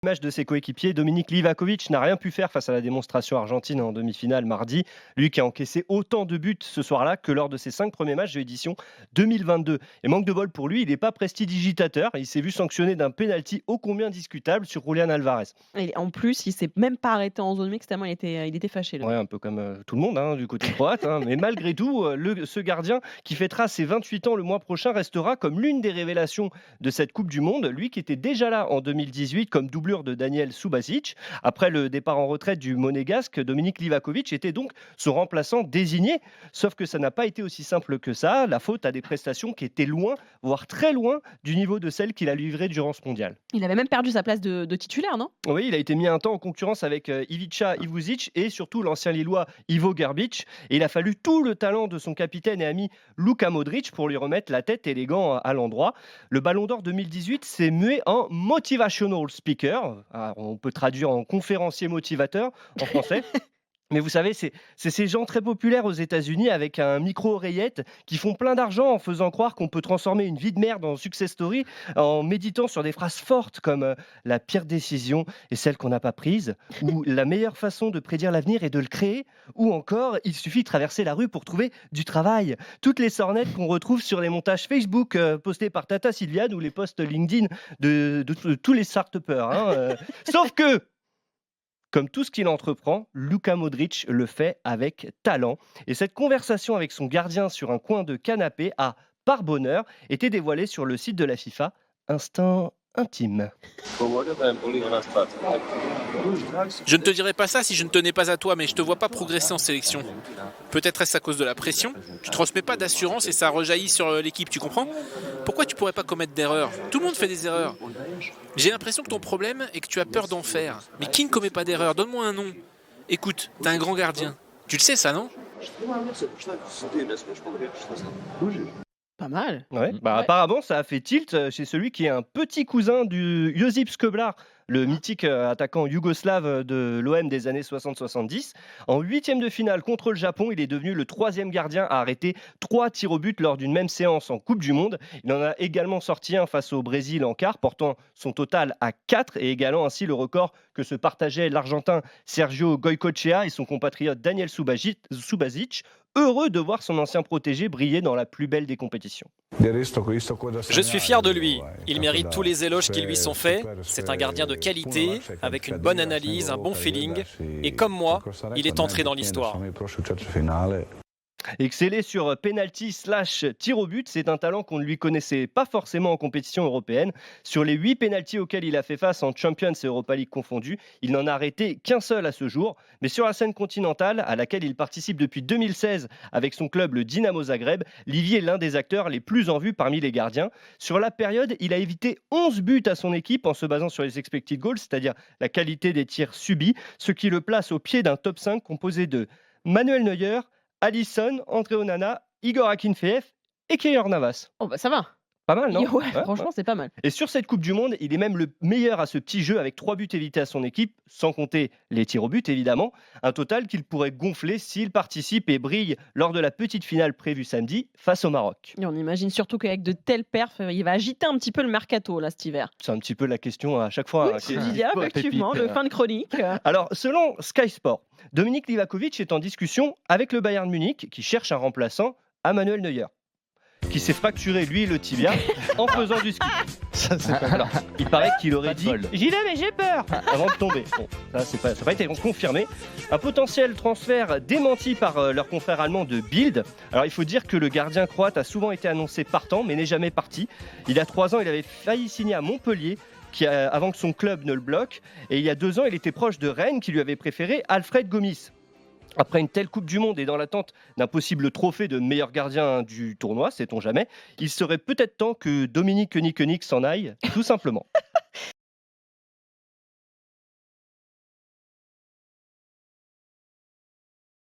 Match de ses coéquipiers, Dominik Livakovic n'a rien pu faire face à la démonstration argentine en demi-finale mardi. Lui qui a encaissé autant de buts ce soir-là que lors de ses 5 premiers matchs de l'édition 2022. Et manque de bol pour lui, il n'est pas prestidigitateur. Il s'est vu sanctionné d'un pénalty ô combien discutable sur Julián Alvarez. Et en plus, il s'est même pas arrêté en zone mixte tellement il était fâché, le Ouais, mec. un peu comme tout le monde du côté croate. Mais malgré tout, ce gardien qui fêtera ses 28 ans le mois prochain restera comme l'une des révélations de cette Coupe du Monde. Lui qui était déjà là en 2018 comme doublure de Daniel Subasic. Après le départ en retraite du monégasque, Dominik Livakovic était donc son remplaçant désigné. Sauf que ça n'a pas été aussi simple que ça. La faute à des prestations qui étaient loin, voire très loin, du niveau de celles qu'il a livrées durant ce mondial. Il avait même perdu sa place de titulaire, non? Oui, il a été mis un temps en concurrence avec Ivica Ivuzic et surtout l'ancien Lillois Ivo Gerbic. Et il a fallu tout le talent de son capitaine et ami Luka Modric pour lui remettre la tête et les gants à l'endroit. Le Ballon d'Or 2018 s'est mué en motivational speaker. Alors, on peut traduire en conférencier motivateur en français. Mais vous savez, c'est ces gens très populaires aux États-Unis avec un micro-oreillette qui font plein d'argent en faisant croire qu'on peut transformer une vie de merde en success story en méditant sur des phrases fortes comme la pire décision est celle qu'on n'a pas prise, ou la meilleure façon de prédire l'avenir est de le créer, ou encore il suffit de traverser la rue pour trouver du travail. Toutes les sornettes qu'on retrouve sur les montages Facebook postés par Tata Sylviane ou les posts LinkedIn de tous les start-upers. Sauf que comme tout ce qu'il entreprend, Luka Modric le fait avec talent. Et cette conversation avec son gardien sur un coin de canapé a, par bonheur, été dévoilée sur le site de la FIFA. Instant intime. Je ne te dirais pas ça si je ne tenais pas à toi, mais je te vois pas progresser en sélection. Peut-être est-ce à cause de la pression? Tu transmets pas d'assurance et ça rejaillit sur l'équipe, tu comprends? Pourquoi tu pourrais pas commettre d'erreurs? Tout le monde fait des erreurs. J'ai l'impression que ton problème est que tu as peur d'en faire. Mais qui ne commet pas d'erreurs? Donne-moi un nom. Écoute, t'es un grand gardien. Tu le sais ça, non? Pas mal. Ouais. Mmh. Bah, Ouais. apparemment, ça a fait tilt chez celui qui est un petit cousin du Josip Skoblar, le mythique attaquant yougoslave de l'OM des années 60-70. En huitième de finale contre le Japon, il est devenu le troisième gardien à arrêter 3 tirs au but lors d'une même séance en Coupe du Monde. Il en a également sorti un face au Brésil en quart, portant son total à 4 et égalant ainsi le record que se partageaient l'Argentin Sergio Goycochea et son compatriote Daniel Subasic, heureux de voir son ancien protégé briller dans la plus belle des compétitions. Je suis fier de lui. Il mérite tous les éloges qui lui sont faits. C'est un gardien de qualité, avec une bonne analyse, un bon feeling. Et comme moi, il est entré dans l'histoire. Exceller sur penalty/tir au but, c'est un talent qu'on ne lui connaissait pas forcément en compétition européenne. Sur les 8 pénaltys auxquels il a fait face en Champions et Europa League confondus, il n'en a arrêté qu'un seul à ce jour. Mais sur la scène continentale, à laquelle il participe depuis 2016 avec son club le Dynamo Zagreb, Livy est l'un des acteurs les plus en vue parmi les gardiens. Sur la période, il a évité 11 buts à son équipe en se basant sur les expected goals, c'est-à-dire la qualité des tirs subis, ce qui le place au pied d'un top 5 composé de Manuel Neuer, Alisson, André Onana, Igor Akinfeev et Keylor Navas. Oh bah ça va. Pas mal, non? Ouais, Ouais. franchement, c'est pas mal. Et sur cette Coupe du Monde, il est même le meilleur à ce petit jeu avec 3 buts évités à son équipe, sans compter les tirs au but évidemment. Un total qu'il pourrait gonfler s'il participe et brille lors de la petite finale prévue samedi face au Maroc. Et on imagine surtout qu'avec de telles perfs, il va agiter un petit peu le mercato là cet hiver. C'est un petit peu la question à chaque fois. Oui, Qui- il y a effectivement pépite. le fin de chronique. Alors, selon Sky Sport, Dominik Livakovic est en discussion avec le Bayern Munich qui cherche un remplaçant à Manuel Neuer, qui s'est fracturé, lui, le tibia en faisant du ski. Ça, c'est pas Alors, il paraît qu'il aurait dit « J'y vais, mais j'ai peur !» avant de tomber. Bon, ça n'a pas été confirmé. Un potentiel transfert démenti par leur confrère allemand de Bild. Alors, il faut dire que le gardien croate a souvent été annoncé partant, mais n'est jamais parti. Il y a 3 ans, il avait failli signer à Montpellier, avant que son club ne le bloque. Et il y a 2 ans, il était proche de Rennes, qui lui avait préféré Alfred Gomis. Après une telle Coupe du Monde et dans l'attente d'un possible trophée de meilleur gardien du tournoi, sait-on jamais, il serait peut-être temps que Dominique Koenig s'en aille, tout simplement.